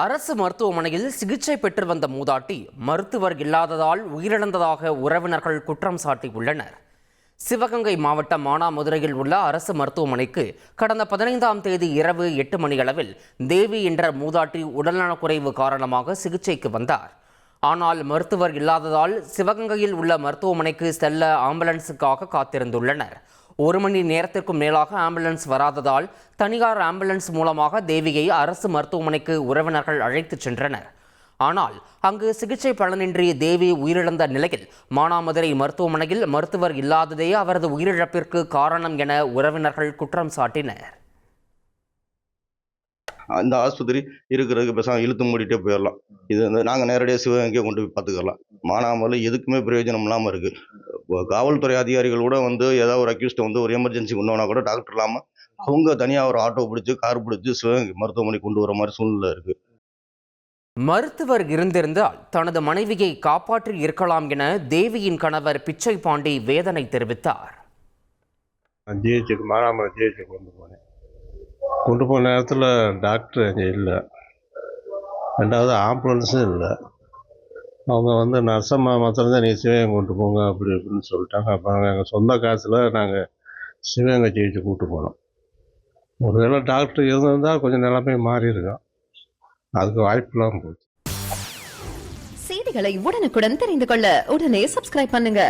அரசு மருத்துவமனையில் சிகிச்சை பெற்று வந்த மூதாட்டி மருத்துவர் இல்லாததால் உயிரிழந்ததாக உறவினர்கள் குற்றம் சாட்டியுள்ளனர். சிவகங்கை மாவட்டம் மானாமதுரையில் உள்ள அரசு மருத்துவமனைக்கு கடந்த 15ஆம் தேதி இரவு 8 மணியளவில் தேவி என்ற மூதாட்டி உடல்நலக்குறைவு காரணமாக சிகிச்சைக்கு வந்தார். ஆனால் மருத்துவர் இல்லாததால் சிவகங்கையில் உள்ள மருத்துவமனைக்கு செல்ல ஆம்புலன்ஸுக்காக காத்திருந்துள்ளனர். 1 மணி நேரத்திற்கும் மேலாக ஆம்புலன்ஸ் வராததால் தனியார் ஆம்புலன்ஸ் மூலமாக தேவியை அரசு மருத்துவமனைக்கு உறவினர்கள் அழைத்துச் சென்றனர். ஆனால் அங்கு சிகிச்சை பலனின்றி தேவி உயிரிழந்த நிலையில் மானாமதுரை மருத்துவமனையில் மருத்துவர் இல்லாததே அவரது உயிரிழப்பிற்கு காரணம் என உறவினர்கள் குற்றம் சாட்டினர். அந்த ஆஸ்பத்திரி இருக்கிறதுக்கு பேசாமல் இழுத்து மூடிட்டே போயிடலாம். இது நாங்கள் நேரடியாக சிவகங்கையை கொண்டு போய் பார்த்துக்கலாம். மானாமதுரை எதுக்குமே பிரயோஜனம் இல்லாமல் இருக்குது. காவல்துறை அதிகாரிகள் கூட ஏதாவது ஒரு அக்யூஸ்ட்டை ஒரு எமர்ஜென்சி கொண்டு வந்தால் கூட டாக்டர் இல்லாமல் அவங்க தனியாக ஒரு ஆட்டோ பிடிச்சி கார் பிடிச்சி சிவகங்கை மருத்துவமனை கொண்டு வர மாதிரி சூழ்நிலை இருக்குது. மருத்துவர் இருந்திருந்தால் தனது மனைவியை காப்பாற்றி இருக்கலாம் என தேவியின் கணவர் பிச்சை பாண்டி வேதனை தெரிவித்தார். மானாமதுரை ஜிஹெச்சுக்கு கொண்டு போன நேரத்தில் டாக்டர் அங்கே இல்லை, ரெண்டாவது ஆம்புலன்ஸும் இல்லை. அவங்க நர்சம்மா மாத்திரம்தான் நீ சிவகங்கை கொண்டு போங்க அப்படி இப்படின்னு சொல்லிட்டாங்க. அப்போ எங்கள் சொந்த காசில் நாங்கள் சிவகங்கை ஜிஹெச்சு கூப்பிட்டு போனோம். ஒருவேளை டாக்டர் இருந்திருந்தால் கொஞ்சம் நிலைமை மாறி இருக்கோம். அதுக்கு வாய்ப்புலாம் போச்சு. செய்திகளை உடனுக்குடன் தெரிந்து கொள்ள உடனே சப்ஸ்கிரைப் பண்ணுங்க.